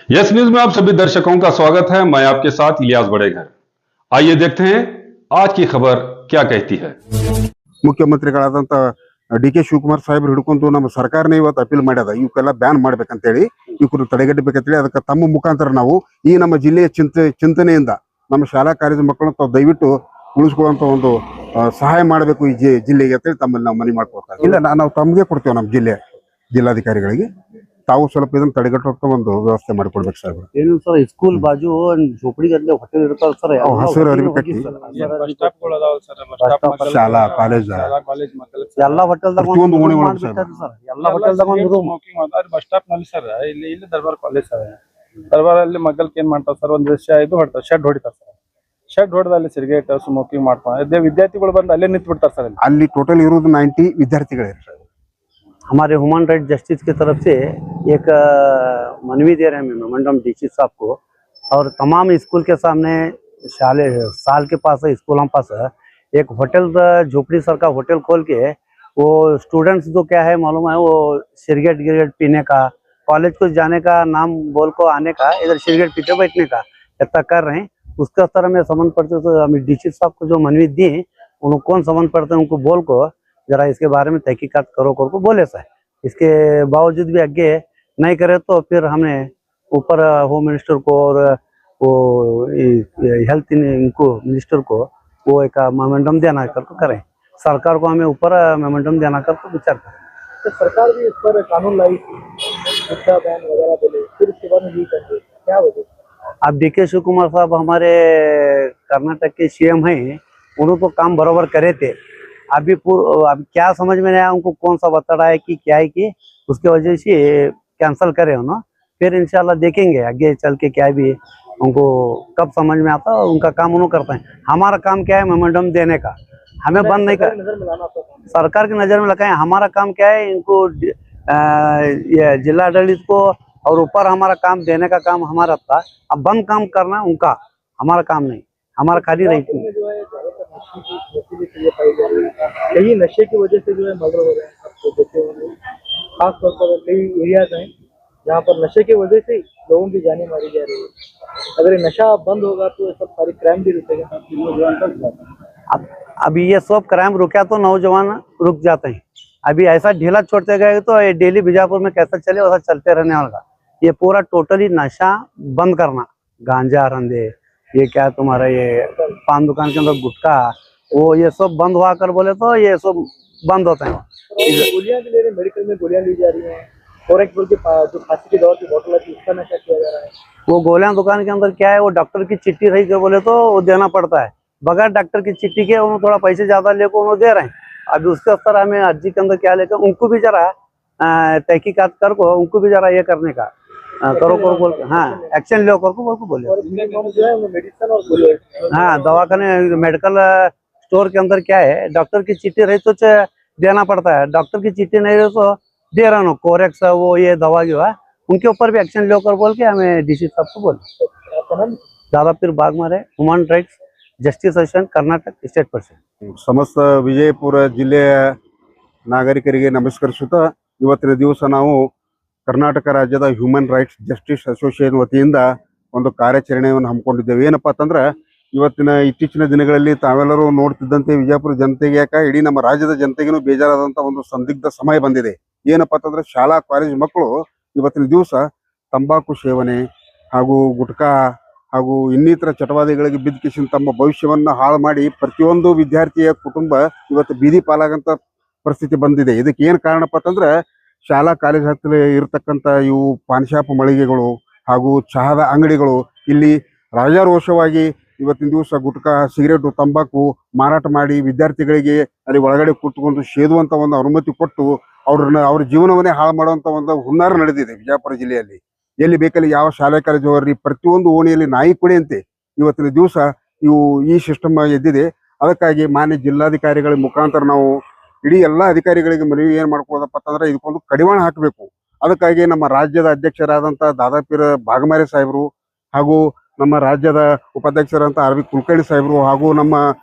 Yes news में आप सभी दर्शकों का स्वागत है। मैं आपके साथ इलियास बड़ेघर। आइए देखते हैं आज की खबर क्या कहती है। ಮುಖ್ಯಮಂತ್ರಿಗಳಾದಂತ ಡಿ.ಕೆ. ಶಿವಕುಮಾರ್ ಸಾಹೇಬ್ರು ಹಿಡ್ಕೊಂಡು ನಮ್ಮ ಸರ್ಕಾರನೇ ಇವತ್ತು ಅಪೀಲ್ ಮಾಡ್ಯದ ಇವಕ್ಕೆಲ್ಲ ಬ್ಯಾನ್ ಮಾಡ್ಬೇಕಂತೇಳಿ ಇವ್ರು ತಡೆಗಟ್ಟಬೇಕಂತೇಳಿ ಅದಕ್ಕೆ ತಮ್ಮ ಮುಖಾಂತರ ನಾವು ಈ ನಮ್ಮ ಜಿಲ್ಲೆಯ ಚಿಂತನೆಯಿಂದ ನಮ್ಮ ಶಾಲಾ ಕಾಲೇಜು ಮಕ್ಕಳನ್ನು ತಾವು ದಯವಿಟ್ಟು ಉಳಿಸ್ಕೊಳ್ಳುವಂತ ಒಂದು ಸಹಾಯ ಮಾಡಬೇಕು ಈ ಜಿಲ್ಲೆಗೆ ಅಂತೇಳಿ ತಮ್ಮಲ್ಲಿ ನಾವು ಮನವಿ ಮಾಡ್ಕೊಳ್ತಾರೆ. ಇಲ್ಲ ನಾವು ತಮಗೆ ಕೊಡ್ತೇವೆ ನಮ್ಮ ಜಿಲ್ಲಾಧಿಕಾರಿಗಳಿಗೆ ತಾವು ಸ್ವಲ್ಪ ಇದನ್ನ ತಡೆಗಟ್ಟುವಂತ ಒಂದು ವ್ಯವಸ್ಥೆ ಮಾಡಿಕೊಡ್ಬೇಕು ಸರ್. ಏನು ಸರ್ ಸ್ಕೂಲ್ ಬಾಜು झोपड़ी ಗಟ್ಟಲೆ ಹೋಟೆಲ್ ಇರ್ತಾವ ಸರ್, ಹಸಿರು ಅರಿವಿ ಕಟ್ಟಿ ಶಾಲಾ ಕಾಲೇಜ್ ಎಲ್ಲಾ ಹೋಟೆಲ್ದಾಗ ಒಂದು ಓಣಿ ಒಳಗೆ ಸರ್, ಎಲ್ಲಾ ಹೋಟೆಲ್ದಾಗ ಒಂದು ಬಸ್ ಸ್ಟಾಪ್ ನಲ್ಲಿ ಸರ್ ಇಲ್ಲಿ ದರ್ಬಾರ್ ಕಾಲೇಜ್ ಸರ್. ದರ್ಬಾರ್ ಅಲ್ಲಿ ಮಗ್ಗಲ್ಕ್ ಏನ್ ಮಾಡ್ತಾವ ಸರ್, ಒಂದ್ ಇದು ಹೊಡ್ತಾವ, ಶೆಡ್ ಹೊಡಿತಾರ ಸರ್. ಶೆಡ್ ಹೊಡೆದ ಅಲ್ಲಿ ಸಿಗರೇಟ್ ಸ್ಮೋಕಿಂಗ್ ಮಾಡ್ತಾರೆ. ವಿದ್ಯಾರ್ಥಿಗಳು ಬಂದು ಅಲ್ಲೇ ನಿಂತು ಬಿಡ್ತಾರೆ ಸರ್. ಅಲ್ಲಿ ಟೋಟಲ್ ಇರೋದು 90 ವಿದ್ಯಾರ್ಥಿಗಳಿರ್ತಾರೆ. हमारे ह्यूमन राइट जस्टिस की तरफ से एक मनवी दे रहे हैं मेमोरेंडम डीसी साहब को, और तमाम स्कूल के सामने साल के पास स्कूलों पास एक होटल झोपड़ी सर का होटल खोल के वो स्टूडेंट्स जो क्या है मालूम है, वो सिगरेट गिरगेट पीने का, कॉलेज को जाने का, नाम बोल को आने का, इधर सिगरेट पीते बैठने का इतना कर रहे हैं। उसका स्तर में संबंध पड़ते तो हमें डीसी साहब को जो मनवी दी उनको कौन संबंध पड़ते हैं, उनको बोल को जरा इसके बारे में तहकीकात करो को बोले सर। इसके बावजूद भी आगे नहीं करे तो फिर हमने ऊपर होम मिनिस्टर को और वो हेल्थ इनको मिनिस्टर को वो एक मेमोरेंडम देना कर करें। सरकार को हमें ऊपर मेमोरेंडम देना कर तो विचार करें। तो सरकार भी इस पर कानून लाई, बैन वगैरह बोले, फिर उसके बाद ये करते क्या होगा? अब डी.के. शिवकुमार साहब हमारे कर्नाटक के सीएम हैं, उन्होंने तो काम बराबर करे थे। अभी अब क्या समझ में नहीं आया उनको कौन सा बता है कि क्या है कि उसके वजह से कैंसिल करे उन्होंने। फिर इंशाल्लाह देखेंगे आगे चल के क्या भी उनको कब समझ में आता है, उनका काम उन्होंने करते हैं। हमारा काम क्या है मेमोरेंडम देने का, हमें बंद नहीं कर, सरकार की नज़र में लगाए। हमारा काम क्या है इनको ये जिलाडलित को और ऊपर हमारा काम देने का काम हमारा था। अब बंद काम करना उनका, हमारा काम नहीं, हमारा खाली रही। यही नशे की वजह से जो है मर्डर हो रहे हैं, आपको देखे होंगे खास तौर पर कई एरियाज हैं जहाँ पर नशे की वजह से लोगों की जानें मारी जा रही है। अगर ये नशा बंद होगा तो सब सारी क्राइम भी रुकेगा। अभी ये सब क्राइम रुका तो नौजवान रुक जाते हैं। अभी ऐसा ढीला छोड़ते गए तो ये डेली बीजापुर में कैसा चले वैसा चलते रहने वाला। ये पूरा टोटली नशा बंद करना, गांजा रंधे, ये क्या तुम्हारा ये पान दुकान के अंदर गुटखा, वो ये सब बंद हुआ कर बोले तो ये सब बंद होते हैं। गोलियां भी ले रहे, मेडिकल में गोलियां ली जा रही हैं, फोरेक्स बोल के जो फांसी के दौर की बोतल है उसका नशा किया जा रहा है। वो गोलियां दुकान के अंदर क्या है, वो डॉक्टर की चिट्ठी रही कर बोले तो वो देना पड़ता है। बगैर डॉक्टर की चिट्ठी के उन्होंने थोड़ा पैसे ज्यादा लेकर उन्होंने दे रहे हैं। अभी उसके स्तर हमें अर्जी के अंदर क्या लेकर उनको भी जरा तहकीकात कर को उनको भी जरा ये करने का करो बोल, हाँ एक्शन लो कर को बोले। मेडिसिन और हाँ दवाखाने मेडिकल स्टोर के अंदर क्या है, डॉक्टर की चिट्ठी रही तो देना पड़ता है, डॉक्टर की चिट्ठी नहीं रही तो दे रहा हूँ कोरेक्स वो ये दवा जो है उनके ऊपर भी एक्शन लो कर बोल के हमें डीसी साहब को बोले। Dadapir Bagmare, human rights justice association Karnataka state person. ಸಮಸ್ತ ವಿಜಯಪುರ ಜಿಲ್ಲೆಯ ನಾಗರಿಕರಿಗೆ ನಮಸ್ಕರಿಸುತ್ತಾ ಇವತ್ತಿನ ದಿವಸ ನಾವು ಕರ್ನಾಟಕ ರಾಜ್ಯದ ಹ್ಯೂಮನ್ ರೈಟ್ಸ್ ಜಸ್ಟಿಸ್ ಅಸೋಸಿಯೇಷನ್ ವತಿಯಿಂದ ಒಂದು ಕಾರ್ಯಾಚರಣೆಯನ್ನು ಹಮ್ಮಿಕೊಂಡಿದ್ದೇವೆ. ಏನಪ್ಪಾ ಅಂತಂದ್ರೆ ಇವತ್ತಿನ ಇತ್ತೀಚಿನ ದಿನಗಳಲ್ಲಿ ತಾವೆಲ್ಲರೂ ನೋಡ್ತಿದ್ದಂತೆ ವಿಜಯಪುರ ಜನತೆಗೆ ಯಾಕ ಇಡೀ ನಮ್ಮ ರಾಜ್ಯದ ಜನತೆಗೂ ಬೇಜಾರಾದಂತ ಒಂದು ಸಂದಿಗ್ಧ ಸಮಯ ಬಂದಿದೆ. ಏನಪ್ಪಾ ಅಂತಂದ್ರೆ ಶಾಲಾ ಕಾಲೇಜು ಮಕ್ಕಳು ಇವತ್ತಿನ ದಿವಸ ತಂಬಾಕು ಸೇವನೆ ಹಾಗೂ ಗುಟ್ಕಾ ಹಾಗೂ ಇನ್ನಿತರ ಚಟವಾದಿಗಳಿಗೆ ಬಿದ್ಕಿಸಿನ ತಮ್ಮ ಭವಿಷ್ಯವನ್ನ ಹಾಳು ಮಾಡಿ ಪ್ರತಿಯೊಂದು ವಿದ್ಯಾರ್ಥಿಯ ಕುಟುಂಬ ಇವತ್ತು ಬೀದಿ ಪಾಲಾಗಂತ ಪರಿಸ್ಥಿತಿ ಬಂದಿದೆ. ಇದಕ್ಕೆ ಏನು ಕಾರಣಪ್ಪ ಅಂತಂದ್ರೆ ಶಾಲಾ ಕಾಲೇಜ್ ಹತ್ತಿರ ಇರತಕ್ಕಂಥ ಇವು ಪಾನ್ ಶಾಪ್ ಮಳಿಗೆಗಳು ಹಾಗೂ ಚಹಾದ ಅಂಗಡಿಗಳು ಇಲ್ಲಿ ರಾಜಾರೋಷವಾಗಿ ಇವತ್ತಿನ ದಿವಸ ಗುಟ್ಕಾ ಸಿಗರೇಟು ತಂಬಾಕು ಮಾರಾಟ ಮಾಡಿ ವಿದ್ಯಾರ್ಥಿಗಳಿಗೆ ಅಲ್ಲಿ ಒಳಗಡೆ ಕೂತ್ಕೊಂಡು ಸೇದುವಂತ ಒಂದು ಅನುಮತಿ ಕೊಟ್ಟು ಅವ್ರ ಜೀವನವನ್ನೇ ಹಾಳು ಮಾಡುವಂತ ಒಂದು ಹುನ್ನಾರ ನಡೆದಿದೆ ವಿಜಯಪುರ ಜಿಲ್ಲೆಯಲ್ಲಿ. ಎಲ್ಲಿ ಬೇಕಲ್ಲಿ ಯಾವ ಶಾಲೆ ಕಾಲೇಜು ಹೋಗ್ರಿ ಪ್ರತಿಯೊಂದು ಓಣಿಯಲ್ಲಿ ನಾಯಿ ಕೊಡಿ ಅಂತೆ ಇವತ್ತಿನ ದಿವಸ ಈ ಸಿಸ್ಟಮ್ ಎದ್ದಿದೆ. ಅದಕ್ಕಾಗಿ ಮಾನ್ಯ ಜಿಲ್ಲಾಧಿಕಾರಿಗಳ ಮುಖಾಂತರ ನಾವು ಇಡೀ ಎಲ್ಲಾ ಅಧಿಕಾರಿಗಳಿಗೆ ಮನವಿ ಏನ್ ಮಾಡ್ಕೊಳ್ಳೋದಪ್ಪ ಅಂತಂದ್ರೆ ಇದಕ್ಕೊಂದು ಕಡಿವಾಣ ಹಾಕಬೇಕು. ಅದಕ್ಕಾಗಿ ನಮ್ಮ ರಾಜ್ಯದ ಅಧ್ಯಕ್ಷರಾದಂತ ದಾದಾಪೀರ್ ಬಾಗಮಾರೆ ಸಾಹೇಬರು ಹಾಗೂ ನಮ್ಮ ರಾಜ್ಯದ ಉಪಾಧ್ಯಕ್ಷರಾದಂತ ಆರ್ ವಿ ಕುಲಕರ್ಣಿ ಸಾಹೇಬರು ಹಾಗೂ ನಮ್ಮ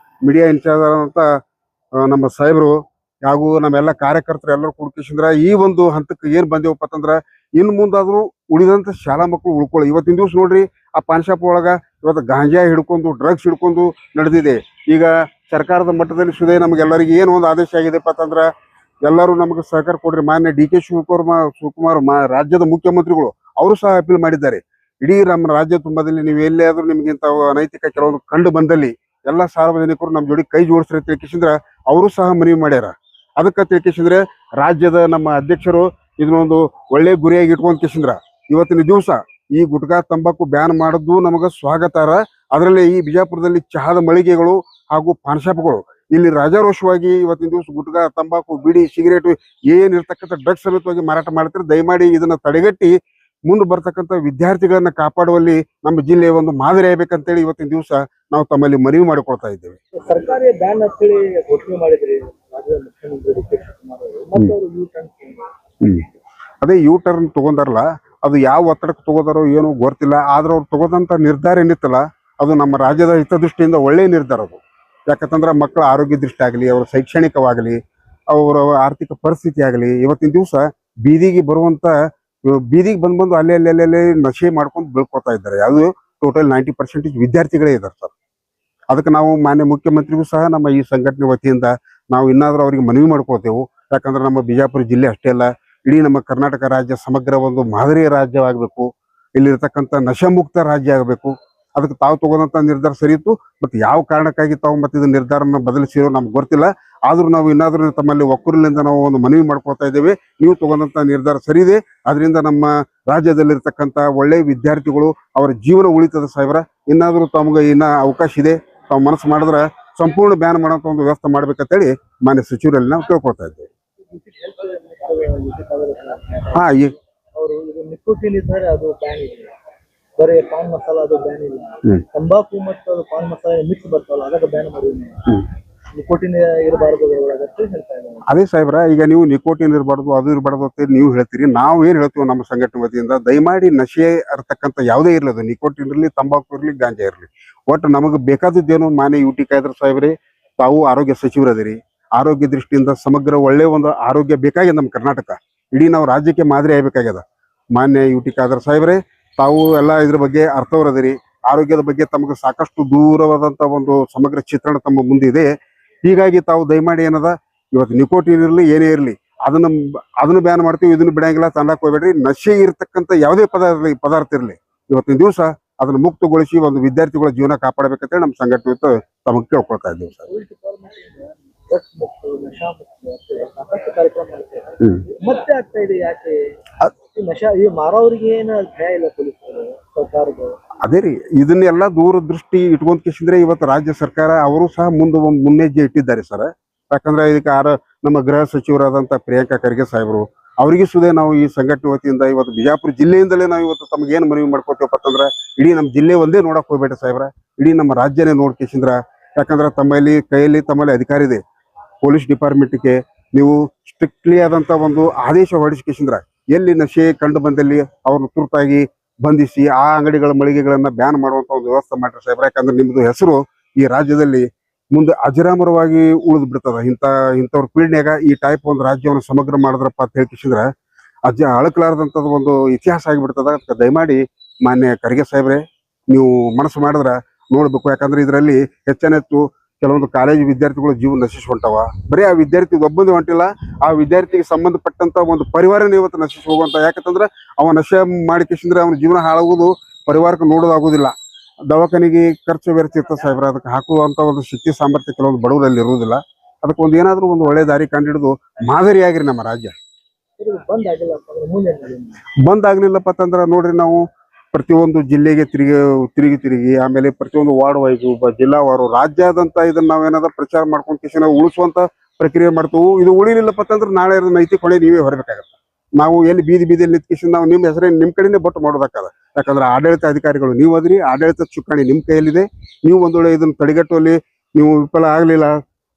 ಮೀಡಿಯಾ ಇನ್ಚಾರ್ಜ್ ಆದಂತ ನಮ್ಮ ಸಾಹೇಬರು ಹಾಗೂ ನಮ್ಮೆಲ್ಲ ಕಾರ್ಯಕರ್ತರು ಎಲ್ಲರೂ ಕೂಡ್ಕಿಸಿದ್ರ ಈ ಒಂದು ಹಂತಕ್ಕೆ ಏನ್ ಬಂದೇವಪ್ಪ ಅಂತಂದ್ರ ಇನ್ನು ಮುಂದಾದ್ರೂ ಉಳಿದಂತ ಶಾಲಾ ಮಕ್ಕಳು ಉಳ್ಕೊಳ್ಳಿ. ಇವತ್ತಿನ ದಿವಸ ನೋಡ್ರಿ ಆ ಪಾನ್ ಶಾಪ್ ಒಳಗ ಇವತ್ತು ಗಾಂಜಾ ಹಿಡ್ಕೊಂಡು ಡ್ರಗ್ಸ್ ಹಿಡ್ಕೊಂಡು ನಡೆದಿದೆ. ಈಗ ಸರ್ಕಾರದ ಮಟ್ಟದಲ್ಲಿ ಸುದೇ ನಮಗೆಲ್ಲರಿಗೆ ಏನು ಒಂದು ಆದೇಶ ಆಗಿದೆಪ್ಪ ಅಂತಂದ್ರ ಎಲ್ಲರೂ ನಮಗೆ ಸಹಕಾರ ಕೊಡ್ರಿ. ಮಾನ್ಯ ಡಿ ಕೆ ಶಿವಕುಮಾರ್ ರಾಜ್ಯದ ಮುಖ್ಯಮಂತ್ರಿಗಳು ಅವರು ಸಹ ಅಪೀಲ್ ಮಾಡಿದ್ದಾರೆ. ಇಡೀ ನಮ್ಮ ರಾಜ್ಯ ತುಂಬದಲ್ಲಿ ನೀವು ಎಲ್ಲೇ ಆದ್ರೂ ನಿಮ್ಗೆ ಇಂಥ ಅನೈತಿಕ ಕೆಲವೊಂದು ಕಂಡು ಬಂದಲ್ಲಿ ಎಲ್ಲ ಸಾರ್ವಜನಿಕರು ನಮ್ಮ ಜೋಡಿ ಕೈ ಜೋಡಿಸ್ರಿ ತಿಳ್ಕಿಸಿದ್ರ ಅವರು ಸಹ ಮನವಿ ಮಾಡ್ಯಾರ. ಅದಕ್ಕೆ ತಿಳ್ಕಿಸಿದ್ರೆ ರಾಜ್ಯದ ನಮ್ಮ ಅಧ್ಯಕ್ಷರು ಇದನ್ನೊಂದು ಒಳ್ಳೆ ಗುರಿಯಾಗಿ ಇಟ್ಕೊಂಡ್ ಕಿಸಿಂದ್ರ ಇವತ್ತಿನ ದಿವಸ ಈ ಗುಟ್ಕಾ ತಂಬಾಕು ಬ್ಯಾನ್ ಮಾಡೋದು ನಮಗ ಸ್ವಾಗತಾರ. ಅದರಲ್ಲಿ ಈ ಬಿಜಾಪುರದಲ್ಲಿ ಚಹಾದ ಮಳಿಗೆಗಳು ಹಾಗೂ ಪಾನ್ ಶಾಪ್ಗಳು ಇಲ್ಲಿ ರಾಜಾರೋಷವಾಗಿ ಇವತ್ತಿನ ದಿವಸ ಗುಟ್ಕಾ ತಂಬಾಕು ಬಿಡಿ ಸಿಗರೇಟು ಏನಿರ್ತಕ್ಕಂಥ ಡ್ರಗ್ಸ್ ಸಮೇತವಾಗಿ ಮಾರಾಟ ಮಾಡ್ತಾರೆ. ದಯಮಾಡಿ ಇದನ್ನ ತಡೆಗಟ್ಟಿ ಮುಂದೆ ಬರ್ತಕ್ಕಂಥ ವಿದ್ಯಾರ್ಥಿಗಳನ್ನ ಕಾಪಾಡುವಲ್ಲಿ ನಮ್ಮ ಜಿಲ್ಲೆ ಒಂದು ಮಾದರಿ ಆಗ್ಬೇಕಂತೇಳಿ ಇವತ್ತಿನ ದಿವಸ ನಾವು ತಮ್ಮಲ್ಲಿ ಮನವಿ ಮಾಡಿಕೊಳ್ತಾ ಇದ್ದೇವೆ. ಸರ್ಕಾರಿ ಬ್ಯಾನ್ ಅಂತೇಳಿ ಘೋಷಣೆ ಮಾಡಿದ್ರಿ ರಾಜ್ಯದ ಮುಖ್ಯಮಂತ್ರಿ ಡಿ ಕೆ ಶಿವಕುಮಾರ್ ಅವರು. ಮತ್ತೆ ಅವರು ಯೂ ಟರ್ನ್ ಅದೇ ಯೂ ಟರ್ನ್ ತಗೊಂಡಾರಲ್ಲ, ಅದು ಯಾವ ಒತ್ತಡಕ್ಕೆ ತಗೋದಾರೋ ಏನೋ ಗೊತ್ತಿಲ್ಲ. ಆದ್ರೆ ಅವ್ರು ತಗೋದಂತ ನಿರ್ಧಾರ ಏನಿತ್ತಲ್ಲ ಅದು ನಮ್ಮ ರಾಜ್ಯದ ಹಿತದೃಷ್ಟಿಯಿಂದ ಒಳ್ಳೆಯ ನಿರ್ಧಾರ ಅದು. ಯಾಕಂತಂದ್ರೆ ಮಕ್ಕಳ ಆರೋಗ್ಯ ದೃಷ್ಟಿ ಆಗಲಿ, ಅವರ ಶೈಕ್ಷಣಿಕವಾಗಲಿ, ಅವರ ಆರ್ಥಿಕ ಪರಿಸ್ಥಿತಿ ಆಗಲಿ, ಇವತ್ತಿನ ದಿವಸ ಬೀದಿಗೆ ಬೀದಿಗೆ ಬಂದು ಅಲ್ಲೇ ನಶೆ ಮಾಡ್ಕೊಂಡು ಬೀಳ್ಕೊತಾ ಇದ್ದಾರೆ. ಅದು ಟೋಟಲ್ 90% ವಿದ್ಯಾರ್ಥಿಗಳೇ ಇದ್ದಾರೆ ಸರ್. ಅದಕ್ಕೆ ನಾವು ಮಾನ್ಯ ಮುಖ್ಯಮಂತ್ರಿಗೂ ಸಹ ನಮ್ಮ ಈ ಸಂಘಟನೆ ವತಿಯಿಂದ ನಾವು ಇನ್ನಾದ್ರೂ ಅವರಿಗೆ ಮನವಿ ಮಾಡ್ಕೊಳ್ತೇವೆ. ಯಾಕಂದ್ರೆ ನಮ್ಮ ಬಿಜಾಪುರ ಜಿಲ್ಲೆ ಅಷ್ಟೇ ಅಲ್ಲ, ಇಡೀ ನಮ್ಮ ಕರ್ನಾಟಕ ರಾಜ್ಯ ಸಮಗ್ರ ಒಂದು ಮಾದರಿ ರಾಜ್ಯವಾಗಬೇಕು. ಇಲ್ಲಿರ್ತಕ್ಕಂಥ ನಶಾಮುಕ್ತ ರಾಜ್ಯ ಆಗಬೇಕು. ಅದಕ್ಕೆ ತಾವು ತಗೊಂಡಂತ ನಿರ್ಧಾರ ಸರಿ ಇತ್ತು. ಮತ್ತೆ ಯಾವ ಕಾರಣಕ್ಕಾಗಿ ತಾವು ಮತ್ತೆ ಇದು ನಿರ್ಧಾರನ ಬದಲಿಸಿರೋ ನಮ್ಗೆ ಗೊತ್ತಿಲ್ಲ. ಆದ್ರೂ ನಾವು ಇನ್ನಾದ್ರೂ ತಮ್ಮಲ್ಲಿ ಒಕ್ಕೂರಿನಿಂದ ನಾವು ಒಂದು ಮನವಿ ಮಾಡ್ಕೊಳ್ತಾ ಇದ್ದೇವೆ. ನೀವು ತಗೊಂಡಂತ ನಿರ್ಧಾರ ಸರಿ ಇದೆ. ಅದರಿಂದ ನಮ್ಮ ರಾಜ್ಯದಲ್ಲಿರ್ತಕ್ಕಂಥ ಒಳ್ಳೆ ವಿದ್ಯಾರ್ಥಿಗಳು ಅವರ ಜೀವನ ಉಳಿತದ ಸಾಹೇಬ್ರ. ಇನ್ನಾದ್ರೂ ತಮ್ಗೆ ಇನ್ನ ಅವಕಾಶ ಇದೆ. ತಾವು ಮನಸ್ಸು ಮಾಡಿದ್ರೆ ಸಂಪೂರ್ಣ ಬ್ಯಾನ್ ಮಾಡೋಂಥ ಒಂದು ವ್ಯವಸ್ಥೆ ಮಾಡ್ಬೇಕಂತೇಳಿ ಮಾನ್ಯ ಸಚಿವರಲ್ಲಿ ನಾವು ಕೇಳ್ಕೊಳ್ತಾ ಇದ್ದೇವೆ. ಹಾ, ಅವರು ಇದು ನಿಕೋಟಿನ್ ಇದ್ದಾರೆ, ಅದು ಬ್ಯಾನ್ ಇದೆ. ಬರೀ ಪಾನ್ ಮಸಾಲ ಅದು ಬ್ಯಾನ್ ಇಲ್ಲ. ತಂಬಾಕು ಮತ್ತು ಅದು ಪಾನ್ ಮಸಾಲ ಮಿಕ್ಸ್ ಬರ್ತಾವಲ್ಲ ಅದಕ್ಕೆ ಬ್ಯಾನ್ ಮಾಡಿದ್ವಿ. ನಿಕೋಟಿನ್ ಇರಬಾರ್ದು ಅಂತ ಹೇಳ್ತಾ ಇದ್ದಾರೆ. ಅದೇ ಸಾಹೇಬ್ರ, ಈಗ ನೀವು ನಿಕೋಟಿನ್ ಇರಬಾರ್ದು ಅದು ಇರಬಾರ್ದು ಅಂತ ನೀವು ಹೇಳ್ತೀರಿ. ನಾವು ಏನ್ ಹೇಳ್ತೀವಿ ನಮ್ಮ ಸಂಘಟನೆ ವತಿಯಿಂದ, ದಯಮಾಡಿ ನಶೆ ಇರತಕ್ಕಂಥ ಯಾವುದೇ ಇರಲಿ, ಅದು ನಿಕೋಟಿನ್ ಇರಲಿ, ತಂಬಾಕು ಇರಲಿ, ಗಾಂಜಾ ಇರಲಿ, ಒಟ್ಟು ನಮಗೆ ಬೇಕಾದದ್ದೇನು ಮಾನ್ಯ ಯುಟಿ ಕಾಯ್ದ್ರ ಸಾಹೇಬ್ರಿ. ತಾವು ಆರೋಗ್ಯ ಸಚಿವರದಿರಿ. ಆರೋಗ್ಯ ದೃಷ್ಟಿಯಿಂದ ಸಮಗ್ರ ಒಳ್ಳೆ ಒಂದು ಆರೋಗ್ಯ ಬೇಕಾಗಿದೆ ನಮ್ಮ ಕರ್ನಾಟಕ. ಇಡೀ ನಾವು ರಾಜ್ಯಕ್ಕೆ ಮಾದರಿ ಆಗ್ಬೇಕಾಗ್ಯದ. ಮಾನ್ಯ ಯುಟಿ ಕಾಯ್ದ್ರ ಸಾಹೇಬ್ರೆ, ತಾವು ಎಲ್ಲ ಇದ್ರ ಬಗ್ಗೆ ಅರ್ಥವರದಿರಿ. ಆರೋಗ್ಯದ ಬಗ್ಗೆ ತಮಗೆ ಸಾಕಷ್ಟು ದೂರವಾದಂತ ಒಂದು ಸಮಗ್ರ ಚಿತ್ರಣ ತಮ್ಮ ಮುಂದಿದೆ. ಹೀಗಾಗಿ ತಾವು ದಯಮಾಡಿ ಏನದ, ಇವತ್ತು ನಿಕೋಟಿನ್ ಇರಲಿ ಏನೇ ಇರಲಿ ಅದನ್ನ ಬ್ಯಾನ್ ಮಾಡ್ತೀವಿ, ಇದನ್ನು ಬಿಡಂಗಿಲ್ಲ ತಂದಾಕ್ ಹೋಗ್ಬೇಡ್ರಿ. ನಶೆ ಇರತಕ್ಕಂಥ ಯಾವುದೇ ಪದಾರ್ಥ ಇರಲಿ ಇವತ್ತಿನ ದಿವಸ ಅದನ್ನ ಮುಕ್ತಗೊಳಿಸಿ ಒಂದು ವಿದ್ಯಾರ್ಥಿಗಳ ಜೀವನ ಕಾಪಾಡಬೇಕಂತ ನಮ್ಮ ಸಂಘಟನೆ ತಮಗೆ ಕೇಳ್ಕೊಳ್ತಾ ಇದ್ದೇವೆ ಸರ್. ಸಾಕಷ್ಟು ಕಾರ್ಯಕ್ರಮ ಮತ್ತೆ ಆಗ್ತಾ ಇದೆ. ಯಾಕೆ ನಶಾ ಈ ಮಾರೋರಿಗೆ ಏನು ಭಯ ಇಲ್ಲ ಪೊಲೀಸರು ಸರ್ಕಾರದ? ಅದೇ ರೀ, ಇದನ್ನೆಲ್ಲ ದೂರದೃಷ್ಟಿ ಇಟ್ಕೊಂಡ್ ಕಿಸಿದ್ರೆ ಇವತ್ತು ರಾಜ್ಯ ಸರ್ಕಾರ ಅವರು ಸಹ ಮುನ್ನೆಜ್ಜೆ ಇಟ್ಟಿದ್ದಾರೆ ಸರ್. ಯಾಕಂದ್ರೆ ಇದಕ್ಕೆ ನಮ್ಮ ಗೃಹ ಸಚಿವರಾದಂತ ಪ್ರಿಯಾಂಕಾ ಖರ್ಗೆ ಸಾಹೇಬರು ಅವರಿಗೆ ಸುದೇ ನಾವು ಈ ಸಂಘಟನೆ ವತಿಯಿಂದ ಇವತ್ತು ಬಿಜಾಪುರ ಜಿಲ್ಲೆಯಿಂದಲೇ ನಾವು ಇವತ್ತು ತಮಗೆ ಏನು ಮನವಿ ಮಾಡ್ಕೋತೀವಪ್ಪ ಅಂತಂದ್ರೆ, ಇಡೀ ನಮ್ಮ ಜಿಲ್ಲೆ ಒಂದೇ ನೋಡಕ್ ಹೋಗ್ಬೇಡ ಸಾಹೇಬ್ರ, ಇಡೀ ನಮ್ಮ ರಾಜ್ಯನೇ ನೋಡ್ಕೇಸಿಂದ್ರ. ಯಾಕಂದ್ರೆ ತಮ್ಮಲ್ಲಿ ಅಧಿಕಾರ ಇದೆ. ಪೊಲೀಸ್ ಡಿಪಾರ್ಟ್ಮೆಂಟ್ಗೆ ನೀವು ಸ್ಟ್ರಿಕ್ಟ್ಲಿ ಆದಂತ ಒಂದು ಆದೇಶ ಹೊರಡಿಸಿಕೆಸಿಂದ್ರ ಎಲ್ಲಿ ನಶೆ ಕಂಡು ಬಂದಲ್ಲಿ ಅವ್ರನ್ನ ತುರ್ತಾಗಿ ಬಂಧಿಸಿ ಆ ಅಂಗಡಿಗಳ ಮಳಿಗೆಗಳನ್ನ ಬ್ಯಾನ್ ಮಾಡುವಂತ ಒಂದು ವ್ಯವಸ್ಥೆ ಮಾಡ್ರಿ ಸಾಹೇಬ್ರ. ಯಾಕಂದ್ರೆ ನಿಮ್ದು ಹೆಸರು ಈ ರಾಜ್ಯದಲ್ಲಿ ಮುಂದೆ ಅಜರಾಮರವಾಗಿ ಉಳಿದು ಬಿಡ್ತದ. ಇಂಥವ್ರ ಪೀಳ್ನ್ಯಾಗ ಈ ಟೈಪ್ ಒಂದು ರಾಜ್ಯವನ್ನು ಸಮಗ್ರ ಮಾಡಿದ್ರಪ್ಪ ಅಂತ ಹೇಳ್ಕಿಸಿದ್ರ ಅಳಕಲಾರದಂತದ ಒಂದು ಇತಿಹಾಸ ಆಗಿಬಿಡ್ತದ. ಅದಕ್ಕೆ ದಯಮಾಡಿ ಮಾನ್ಯ ಖರ್ಗೆ ಸಾಹೇಬ್ರೆ, ನೀವು ಮನಸ್ಸು ಮಾಡಿದ್ರ ನೋಡ್ಬೇಕು. ಯಾಕಂದ್ರೆ ಇದರಲ್ಲಿ ಹೆಚ್ಚೆಚ್ಚು ಕೆಲವೊಂದು ಕಾಲೇಜು ವಿದ್ಯಾರ್ಥಿಗಳು ಜೀವ ನಶಿಸಿ ಹೊಂಟವ. ಬರೀ ಆ ವಿದ್ಯಾರ್ಥಿ ಒಬ್ಬಂದು ಹೊಂಟಿಲ್ಲ, ಆ ವಿದ್ಯಾರ್ಥಿಗೆ ಸಂಬಂಧಪಟ್ಟಂತ ಒಂದು ಪರಿವಾರನೇ ಇವತ್ತು ನಶಿಸಿ ಹೋಗುವಂತ. ಯಾಕಂತಂದ್ರೆ ಅವ ನಶೆ ಮಾಡಿಕೆಸಿಂದ್ರೆ ಅವನ ಜೀವನ ಹಾಳಾಗುವುದು, ಪರಿವಾರಕ್ಕೆ ನೋಡೋದಾಗುದಿಲ್ಲ. ದವಾಖಾನಿಗೆ ಖರ್ಚು ವೆಚ್ಚ ಇರ್ತದೆ ಸಾಹೇಬ್ರ. ಅದಕ್ಕೆ ಹಾಕುವಂತ ಒಂದು ಶಕ್ತಿ ಸಾಮರ್ಥ್ಯ ಕೆಲವೊಂದು ಬಡವರಲ್ಲಿ ಇರುವುದಿಲ್ಲ. ಅದಕ್ಕೆ ಒಂದು ಏನಾದ್ರೂ ಒಂದು ಒಳ್ಳೆ ದಾರಿ ಕಂಡಿಡಿದು ಮಾದರಿ ಆಗಿರಿ ನಮ್ಮ ರಾಜ್ಯ. ಬಂದ್ ಆಗ್ಲಿಲ್ಲಪ್ಪ ಅಂತಂದ್ರ ನೋಡ್ರಿ, ನಾವು ಪ್ರತಿಯೊಂದು ಜಿಲ್ಲೆಗೆ ತಿರುಗಿ ಆಮೇಲೆ ಪ್ರತಿಯೊಂದು ವಾರ್ಡ್ ವೈಸು ಜಿಲ್ಲಾವಾರು ರಾಜ್ಯಾದಂತ ಇದನ್ನ ನಾವೇನಾದ್ರೂ ಪ್ರಚಾರ ಮಾಡ್ಕೊಂಡ್ ಕಿಸಿ ನಾವು ಉಳಿಸುವಂತ ಪ್ರಕ್ರಿಯೆ ಮಾಡ್ತೀವಿ. ಇದು ಉಳಿಲಿಲ್ಲಪ್ಪ ಅಂತಂದ್ರೆ ನಾಳೆ ನೈತಿಕ ಹೊಣೆ ನೀವೇ ಹೊರಬೇಕಾಗತ್ತೆ. ನಾವು ಎಲ್ಲಿ ಬೀದಿಯಲ್ಲಿ ನಿಂತ್ಕಿಸಿ ನಾವು ನಿಮ್ಮ ಹೆಸರೇ ನಿಮ್ಮ ಕಡೆನೇ ಬೊಟ್ಟು ಮಾಡೋದಕ್ಕದ. ಯಾಕಂದ್ರೆ ಆಡಳಿತ ಅಧಿಕಾರಿಗಳು ನೀವು ಅದ್ರಿ, ಆಡಳಿತ ಚುಕ್ಕಾಣಿ ನಿಮ್ಮ ಕೈಯಲ್ಲಿದೆ. ನೀವು ಒಂದು ವೇಳೆ ಇದನ್ನ ತಡೆಗಟ್ಟುವಲ್ಲಿ ನೀವು ವಿಫಲ ಆಗ್ಲಿಲ್ಲ,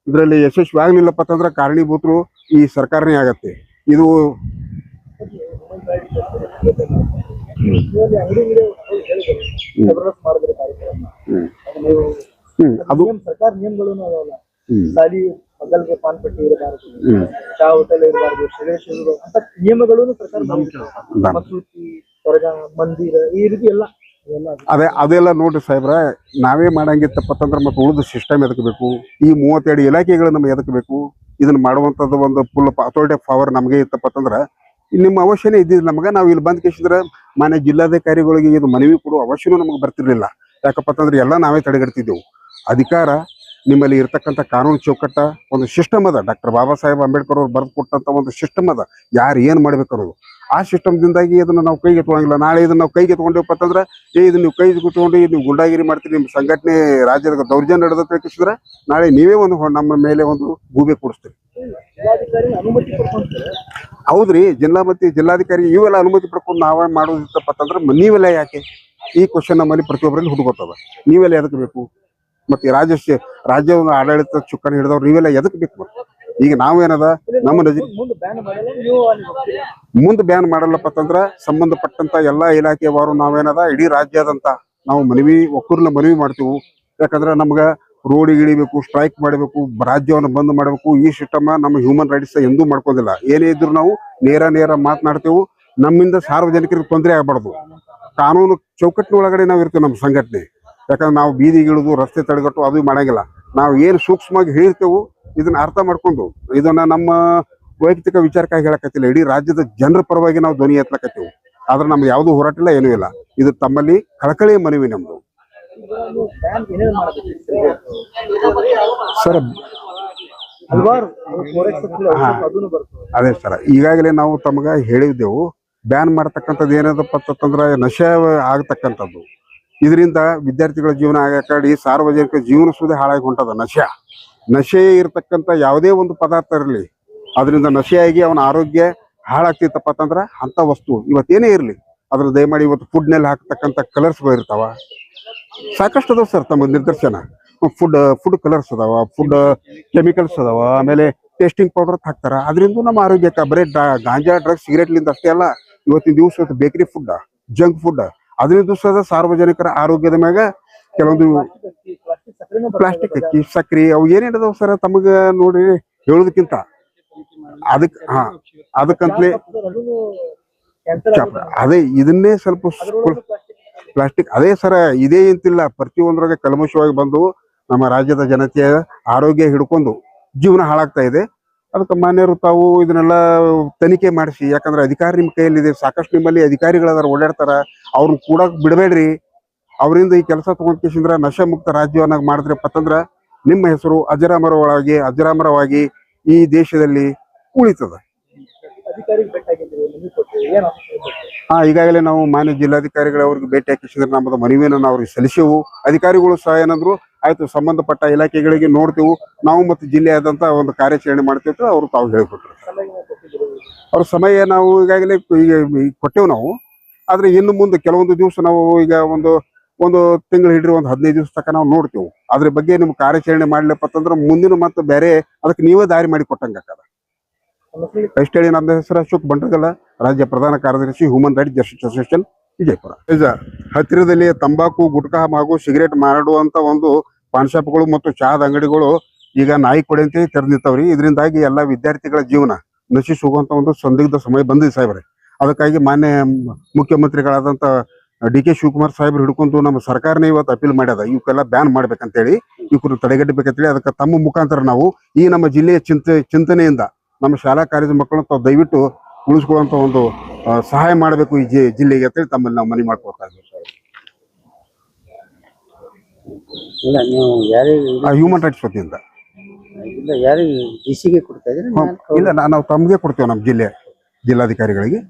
ಇದರಲ್ಲಿ ಯಶಸ್ವಿ ಆಗ್ಲಿಲ್ಲಪ್ಪ ಅಂತಂದ್ರೆ ಕಾರಣೀಭೂತರು ಈ ಸರ್ಕಾರನೇ ಆಗತ್ತೆ. ಇದು ಅದು ಸರ್ಕಾರ ನಿಯಮಗಳು ಅದಾವಲ್ಲ, ಸಾಲಿ ಮಗಲ್ಗೆ ಪಾನ್ ಪಟ್ಟಿ ಇರಬಾರದು, ಚಾ ಹೋಟೆಲ್ ಇರಬಾರದು, ಅಂತ ನಿಯಮಗಳನ್ನು ಸರ್ಕಾರ ಮಸೂತಿ ಸ್ವರ್ಗ ಮಂದಿರ ಈ ರೀತಿ ಎಲ್ಲ ಇವೆಲ್ಲ ಅದೆಲ್ಲ ನೋಡ್ರಿ ಸಾಹೇಬ್ರ, ನಾವೇ ಮಾಡಂಗಿತ್ತಪ್ಪತ್ತಂದ್ರೆ ಮತ್ತೆ ಉಳಿದ ಸಿಸ್ಟಮ್ ಎದಕ್ ಬೇಕು? ಈ 32 ಇಲಾಖೆಗಳು ನಮ್ಗೆ ಎದಕ್ ಬೇಕು? ಇದನ್ನ ಮಾಡುವಂಥದ್ದು ಒಂದು ಫುಲ್ ಅಥಾರಿಟಿ ಆಫ್ ಪವರ್ ನಮಗೆ ಇತ್ತಪ್ಪತ್ತಂದ್ರೆ ನಿಮ್ಮ ಅವಶ್ಯನೇ ಇದ್ದಿದ್ದು ನಮಗೆ. ನಾವು ಇಲ್ಲಿ ಬಂದ್ ಕೇಸಿದ್ರೆ ಮಾನ್ಯ ಜಿಲ್ಲಾಧಿಕಾರಿಗಳಿಗೆ ಇದು ಮನವಿ ಕೊಡುವ ಅವಶ್ಯನೂ ನಮಗೆ ಬರ್ತಿರ್ಲಿಲ್ಲ. ಯಾಕಪ್ಪ ಅಂತಂದ್ರೆ ಎಲ್ಲ ನಾವೇ ತಡೆಗಟ್ತಿದ್ದೆವು. ಅಧಿಕಾರ ನಿಮ್ಮಲ್ಲಿ ಇರ್ತಕ್ಕಂಥ ಕಾನೂನು ಚೌಕಟ್ಟ ಒಂದು ಸಿಸ್ಟಮ್ ಅದ. ಡಾಕ್ಟರ್ ಬಾಬಾ ಸಾಹೇಬ್ ಅಂಬೇಡ್ಕರ್ ಅವ್ರು ಬರೆದು ಕೊಟ್ಟಂತ ಒಂದು ಸಿಸ್ಟಮ್ ಅದ, ಯಾರು ಏನ್ ಮಾಡ್ಬೇಕು ಅನ್ನೋದು. ಆ ಸಿಸ್ಟಮ್ದಿಂದಾಗಿ ಇದನ್ನ ನಾವು ಕೈಗೆ ಎತ್ಕೊಳಂಗಿಲ್ಲ. ನಾಳೆ ಇದನ್ನ ನಾವು ಕೈಗೆ ಎತ್ಕೊಂಡೇವಪ್ಪ ಅಂತಂದ್ರೆ ಇದನ್ನ ನೀವು ಕೈಗೆ ಕುತ್ಕೊಂಡು ನೀವು ಗುಂಡಾಗಿರಿ ಮಾಡ್ತೀರಿ, ನಿಮ್ಮ ಸಂಘಟನೆ ರಾಜ್ಯದ ದೌರ್ಜನ್ಯ ನಡೆದ ತಿಳಿಸಿದ್ರೆ ನಾಳೆ ನೀವೇ ಒಂದು ನಮ್ಮ ಮೇಲೆ ಒಂದು ಗೂಬೆ ಕೊಡಿಸ್ತೀರಿ. ಜಿಲ್ಲಾಧಿಕಾರಿ ಅನುಮತಿ ಪಡ್ಕೊಂತಾರೆ. ಹೌದ್ರಿ, ಜಿಲ್ಲಾಧಿಕಾರಿ ಇವೆಲ್ಲ ಅನುಮತಿ ಪಡ್ಕೊಂಡು ನಾವೇ ಮಾಡೋದಿತ್ತಪ್ಪ ಅಂತಂದ್ರೆ ನೀವೆಲ್ಲ ಯಾಕೆ? ಈ ಕ್ವಶನ್ ನಮ್ಮಲ್ಲಿ ಪ್ರತಿಯೊಬ್ಬರಲ್ಲಿ ಹುಡುಗೋತದ. ನೀವೆಲ್ಲ ಎದಕ್ ಬೇಕು? ಮತ್ತೆ ರಾಜ್ಯವನ್ನು ಆಡಳಿತ ಚುಕ್ಕಾಣಿ ಹಿಡಿದವ್ರು ನೀವೆಲ್ಲ ಎದಕ್ ಬೇಕು? ಈಗ ನಾವೇನದ ನಮ್ಮ ಮುಂದೆ ಬ್ಯಾನ್ ಮಾಡಲ್ಲ, ನೀವು ಅಲ್ಲಿ ಹೋಗ್ತೀರಾ? ಮುಂದೆ ಬ್ಯಾನ್ ಮಾಡಲ್ಲಪ್ಪ ಅಂತಂದ್ರ ಸಂಬಂಧಪಟ್ಟಂತ ಎಲ್ಲಾ ಇಲಾಖೆವಾರು ನಾವೇನದ ಇಡೀ ರಾಜ್ಯದಂತ ನಾವು ಒಕ್ಕೂರ್ನ ಮನವಿ ಮಾಡ್ತೀವಿ. ಯಾಕಂದ್ರೆ ನಮ್ಗ ರೋಡಿಗೆ ಇಳಿಬೇಕು, ಸ್ಟ್ರೈಕ್ ಮಾಡಬೇಕು, ರಾಜ್ಯವನ್ನು ಬಂದ್ ಮಾಡಬೇಕು. ಈ ಸಿಸ್ಟಮ್ ನಮ್ಮ ಹ್ಯೂಮನ್ ರೈಟ್ಸ್ ಎಂದೂ ಮಾಡ್ಕೋದಿಲ್ಲ. ಏನೇ ಇದ್ರು ನಾವು ನೇರ ಮಾತನಾಡ್ತೇವೆ. ನಮ್ಮಿಂದ ಸಾರ್ವಜನಿಕರಿಗೆ ತೊಂದರೆ ಆಗಬಾರ್ದು. ಕಾನೂನು ಚೌಕಟ್ಟಿನ ಒಳಗಡೆ ನಾವು ಇರ್ತೀವಿ ನಮ್ಮ ಸಂಘಟನೆ. ಯಾಕಂದ್ರೆ ನಾವು ಬೀದಿಗಿಳಿದು ರಸ್ತೆ ತಡೆಗಟ್ಟು ಅದು ಮಾಡಂಗಿಲ್ಲ. ನಾವು ಏನು ಸೂಕ್ಷ್ಮವಾಗಿ ಹೇಳ್ತೇವೆ ಇದನ್ನ ಅರ್ಥ ಮಾಡ್ಕೊಂಡು, ಇದನ್ನ ನಮ್ಮ ವೈಯಕ್ತಿಕ ವಿಚಾರಕ್ಕಾಗಿ ಹೇಳಕತ್ತಿಲ್ಲ, ಇಡೀ ರಾಜ್ಯದ ಜನರ ಪರವಾಗಿ ನಾವು ಧ್ವನಿ ಎತ್ತಲಕತ್ತೀವಿ. ಆದ್ರೆ ನಮ್ದು ಯಾವ್ದು ಹೋರಾಟ ಇಲ್ಲ, ಏನೂ ಇಲ್ಲ. ಇದು ತಮ್ಮಲ್ಲಿ ಕಳಕಳಿಯ ಮನವಿ ನಮ್ದು. ಬ್ಯಾನ್ ಏನೇನು ಮಾಡಬೇಕು ಸರ್ ಹಲವಾರು ಅದನ್ನು ಬರ್ತದೆ. ಅದೇ ಸರ್, ಈಗಾಗಲೇ ನಾವು ತಮಗ ಹೇಳಿದ್ದೆವು. ಬ್ಯಾನ್ ಮಾಡ್ತಕ್ಕಂಥದ್ದು ಏನದಪ್ಪ ಅಂತಂದ್ರೆ ನಶೆ ಆಗ್ತಕ್ಕಂಥದ್ದು. ಇದರಿಂದ ವಿದ್ಯಾರ್ಥಿಗಳ ಜೀವನ ಆಗಕಾಡಿ ಸಾರ್ವಜನಿಕ ಜೀವನ ಸುದೇ ಹಾಳಾಗಿ ಹೊಂಟದ. ನಶೆ ಇರತಕ್ಕಂಥ ಯಾವುದೇ ಒಂದು ಪದಾರ್ಥ ಇರಲಿ, ಅದರಿಂದ ನಶೆಯಾಗಿ ಅವನ ಆರೋಗ್ಯ ಹಾಳಾಗ್ತಿತ್ತಪ್ಪ ಅಂತಂದ್ರೆ ಅಂತ ವಸ್ತು ಇವತ್ತೇನೇ ಇರಲಿ ಅದ್ರ ದಯಮಾಡಿ ಇವತ್ತು ಫುಡ್ನಲ್ಲಿ ಹಾಕ್ತಕ್ಕಂಥ ಕಲರ್ಸ್ಗಳು ಇರ್ತಾವ, ಸಾಕಷ್ಟು ಅದಾವ ಸರ್ ತಮ್ಮ ನಿದರ್ಶನ. ಫುಡ್ ಕಲರ್ಸ್ ಅದಾವ, ಫುಡ್ ಕೆಮಿಕಲ್ಸ್ ಅದಾವ, ಆಮೇಲೆ ಟೇಸ್ಟಿಂಗ್ ಪೌಡರ್ ಹಾಕ್ತಾರ. ಅದರಿಂದ ನಮ್ಮ ಆರೋಗ್ಯಕ್ಕೆ ಬರೀ ಗಾಂಜಾ ಡ್ರಗ್ಸ್ ಸಿಗರೇಟ್ಲಿಂದ ಅಷ್ಟೇ ಅಲ್ಲ, ಇವತ್ತಿನ ದಿವಸ ಬೇಕರಿ ಫುಡ್, ಜಂಕ್ ಫುಡ್, ಅದರಿಂದ ಸಹ ಸಾರ್ವಜನಿಕರ ಆರೋಗ್ಯದ ಮ್ಯಾಗ ಕೆಲವೊಂದು ಪ್ಲಾಸ್ಟಿಕ್ ಅಕ್ಕಿ, ಸಕ್ರಿ ಅವು ಏನೇನದಾವ ಸರ್ ತಮಗ ನೋಡಿ ಹೇಳೋದಕ್ಕಿಂತ ಅದಕ್ಕಂತಲೇ ಅದೇ ಇದನ್ನೇ ಸ್ವಲ್ಪ ಪ್ಲಾಸ್ಟಿಕ್ ಅದೇ ಸರ ಇದೇ ಅಂತಿಲ್ಲ. ಪ್ರತಿಯೊಂದ್ರಾಗ ಕಲ್ಮಶವಾಗಿ ಬಂದು ನಮ್ಮ ರಾಜ್ಯದ ಜನತೆಯ ಆರೋಗ್ಯ ಹಿಡ್ಕೊಂಡು ಜೀವನ ಹಾಳಾಗ್ತಾ ಇದೆ. ಅದಕ್ಕೆ ಮಾನ್ಯರು ತಾವು ಇದನ್ನೆಲ್ಲ ತನಿಖೆ ಮಾಡಿಸಿ, ಯಾಕಂದ್ರೆ ಅಧಿಕಾರ ನಿಮ್ಮ ಕೈಯಲ್ಲಿದೆ. ಸಾಕಷ್ಟು ನಿಮ್ಮಲ್ಲಿ ಅಧಿಕಾರಿಗಳದಾರ, ಓಡಾಡ್ತಾರ, ಅವ್ರನ್ನ ಕೂಡ ಬಿಡಬೇಡ್ರಿ. ಅವರಿಂದ ಈ ಕೆಲಸ ತಗೊಂಡ್ಕೇಸಿಂದ್ರ ನಶೆ ಮುಕ್ತ ರಾಜ್ಯವನ್ನಾಗಿ ಮಾಡಿದ್ರಪ್ಪ ಅಂತಂದ್ರ ನಿಮ್ಮ ಹೆಸರು ಅಜರಾಮರವಾಗಿ ಈ ದೇಶದಲ್ಲಿ ಉಳಿತದ. ಈಗಾಗಲೇ ನಾವು ಮಾನ್ಯ ಜಿಲ್ಲಾಧಿಕಾರಿಗಳು ಅವ್ರಿಗೆ ಭೇಟಿ ಹಾಕಿಸಿದ್ರೆ ನಮ್ಮದು ಮನವಿಯನ್ನು ನಾವು ಅವ್ರಿಗೆ ಸಲ್ಲಿಸೆವು. ಅಧಿಕಾರಿಗಳು ಸಹ ಏನಂದ್ರು, ಆಯ್ತು ಸಂಬಂಧಪಟ್ಟ ಇಲಾಖೆಗಳಿಗೆ ನೋಡ್ತೇವೆ ನಾವು ಮತ್ತು ಜಿಲ್ಲೆಯಾದಂತ ಒಂದು ಕಾರ್ಯಾಚರಣೆ ಮಾಡ್ತೇವೆ ಅವ್ರು ತಾವು ಹೇಳ್ಕೊಟ್ರು. ಅವ್ರ ಸಮಯ ನಾವು ಈಗಾಗಲೇ ಕೊಟ್ಟೆವು ನಾವು. ಆದ್ರೆ ಇನ್ನು ಮುಂದೆ ಕೆಲವೊಂದು ದಿವಸ ನಾವು ಈಗ ಒಂದು ತಿಂಗಳು ಹಿಡ್ರಿ, ಒಂದು 15 ದಿವಸ ತನಕ ನಾವು ನೋಡ್ತೇವೆ. ಅದ್ರ ಬಗ್ಗೆ ನಿಮ್ಗೆ ಕಾರ್ಯಾಚರಣೆ ಮಾಡ್ಲಪ್ಪ ಅಂತಂದ್ರೆ ಮುಂದಿನ ಮತ್ತೆ ಬೇರೆ ಅದಕ್ಕೆ ನೀವೇ ದಾರಿ ಮಾಡಿ ಕೊಟ್ಟಂಗಾಕದ. ಎಷ್ಟು ಹೇಳಿ, ನಮ್ಮ ಹೆಸರು ಅಶೋಕ್ ಬಂಡ್ರಗಲ್ಲ, ರಾಜ್ಯ ಪ್ರಧಾನ ಕಾರ್ಯದರ್ಶಿ human rights justice association Vijayapura. ಹತ್ತಿರದಲ್ಲಿ ತಂಬಾಕು, ಗುಟ್ಕಾ ಹಾಗೂ ಸಿಗರೇಟ್ ಮಾರುವಂತ ಒಂದು ಪಾನ್ ಶಾಪ್ಗಳು ಮತ್ತು ಚಹಾದ ಅಂಗಡಿಗಳು ಈಗ ನಾಯಿ ಕೊಡೆಯಂತೆ ತೆರೆದಿರ್ತಾವ್ರಿ. ಇದರಿಂದಾಗಿ ಎಲ್ಲಾ ವಿದ್ಯಾರ್ಥಿಗಳ ಜೀವನ ನಶಿಸಿ ಹೋಗುವಂತ ಒಂದು ಸಂದಿಗ್ಧ ಸಮಯ ಬಂದಿದೆ ಸಾಹೇಬ್ರೆ. ಅದಕ್ಕಾಗಿ ಮಾನ್ಯ ಮುಖ್ಯಮಂತ್ರಿಗಳಾದಂತ ಡಿ ಕೆ ಶಿವಕುಮಾರ್ ಸಾಹೇಬ್ರು ಹಿಡ್ಕೊಂಡು ನಮ್ಮ ಸರ್ಕಾರನೇ ಇವತ್ತು ಅಪೀಲ್ ಮಾಡ್ಯದ, ಇವಕ್ಕೆಲ್ಲ ಬ್ಯಾನ್ ಮಾಡ್ಬೇಕಂತೇಳಿ, ಇವಕ್ಕನ್ನು ತಡೆಗಟ್ಟಬೇಕಂತೇಳಿ. ಅದಕ್ಕೆ ತಮ್ಮ ಮುಖಾಂತರ ನಾವು ಈ ನಮ್ಮ ಜಿಲ್ಲೆಯ ಚಿಂತನೆಯಿಂದ ನಮ್ಮ ಶಾಲಾ ಕಾಲೇಜು ಮಕ್ಕಳನ್ನ ತಾವು ದಯವಿಟ್ಟು ಉಳಿಸ್ಕೊಳ್ಳುವಂತ ಒಂದು ಸಹಾಯ ಮಾಡಬೇಕು ಈ ಜಿಲ್ಲೆಗೆ ಅಂತೇಳಿ ತಮ್ಮಲ್ಲಿ ನಾವು ಮನವಿ ಮಾಡ್ಕೊಳ್ತಾ ಇದ್ದೀವಿ. ಹ್ಯೂಮನ್ ರೈಟ್ಸ್ ವತಿಯಿಂದ ಇಲ್ಲ, ನಾವು ತಮಗೆ ಕೊಡ್ತೇವೆ, ನಮ್ಮ ಜಿಲ್ಲಾಧಿಕಾರಿಗಳಿಗೆ.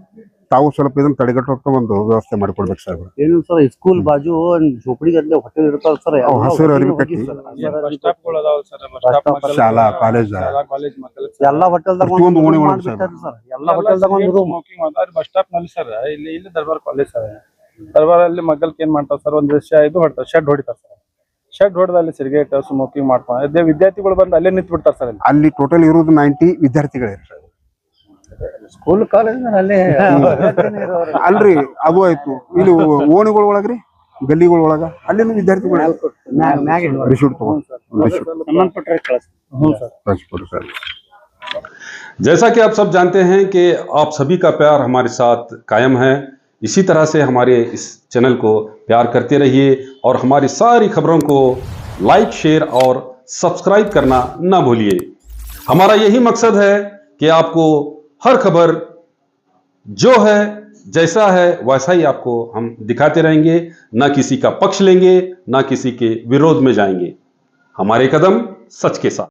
ತಾವು ಸ್ವಲ್ಪ ಇದನ್ನ ತಡೆಗಟ್ಟುವಂತ ಒಂದು ವ್ಯವಸ್ಥೆ ಮಾಡಿಕೊಡ್ಬೇಕು ಸರ್. ಏನು ಸರ್, ಸ್ಕೂಲ್ ಬಾಜು झोपड़ी ಗಟ್ಟಲೆ ಹೋಟೆಲ್ ಇರ್ತಾವ ಸರ್, ಹಸಿರು ಅರಿವಿ ಕಟ್ಟಿ ಶಾಲಾ ಕಾಲೇಜ್ ಎಲ್ಲಾ ಹೋಟೆಲ್ದಾಗ ಒಂದು ಓಣಿ ಒಳಗೆ ಸರ್, ಎಲ್ಲಾ ಹೋಟೆಲ್ದಾಗ ಒಂದು ರೂಮ್. ಬಸ್ ಸ್ಟಾಪ್ ನಲ್ಲಿ ಸರ್, ಇಲ್ಲಿ ದರ್ಬಾರ್ ಕಾಲೇಜ್ ಸರ್, ದರ್ಬಾರ್ ಅಲ್ಲಿ ಮಗ್ಗಲ್ಕ್ ಏನ್ ಮಾಡ್ತಾರ ಸರ್, ಒಂದ್ ಇದು ಹೊಡ್ತಾರ, ಶೆಡ್ ಹೊಡಿತಾರ ಸರ್. ಶೆಡ್ ಹೊಡೆದ ಅಲ್ಲಿ ಸಿಗರೇಟ್ ಸ್ಮೋಕಿಂಗ್ ಮಾಡ್ತಾರೆ. ವಿದ್ಯಾರ್ಥಿಗಳು ಬಂದು ಅಲ್ಲೇ ನಿಂತು ಬಿಡ್ತಾರ ಸರ್. ಅಲ್ಲಿ ಟೋಟಲ್ ಇರೋದು 90 ವಿದ್ಯಾರ್ಥಿಗಳಿರ್ತಾರೆ. ಸ್ಕೂಲ್ ಕಾಲೇಜ್ ಅಲ್ರಿ, ಅದು ಆಯ್ತು. ಇಲ್ಲಿ ಓಣಿಗಳ ಒಳಗ್ರಿ, ಗಲ್ಲಿಗಳ ಒಳಗ ಅಲ್ಲಿನ ವಿದ್ಯಾರ್ಥಿಗಳು ರಿಸೀಟ್ ತಗೊಂಡು जैसा कि आप सब जानते हैं कि आप सभी का प्यार हमारे साथ कायम है। इसी तरह से हमारे इस चैनल को प्यार करते रहिए और हमारी सारी खबरों को लाइक, शेयर और सब्सक्राइब करना ना भूलिए। हमारा यही मकसद है कि आपको हर खबर जो है, जैसा है वैसा ही आपको हम दिखाते रहेंगे, ना किसी का पक्ष लेंगे, ना किसी के विरोध में जाएंगे। हमारे कदम सच के साथ।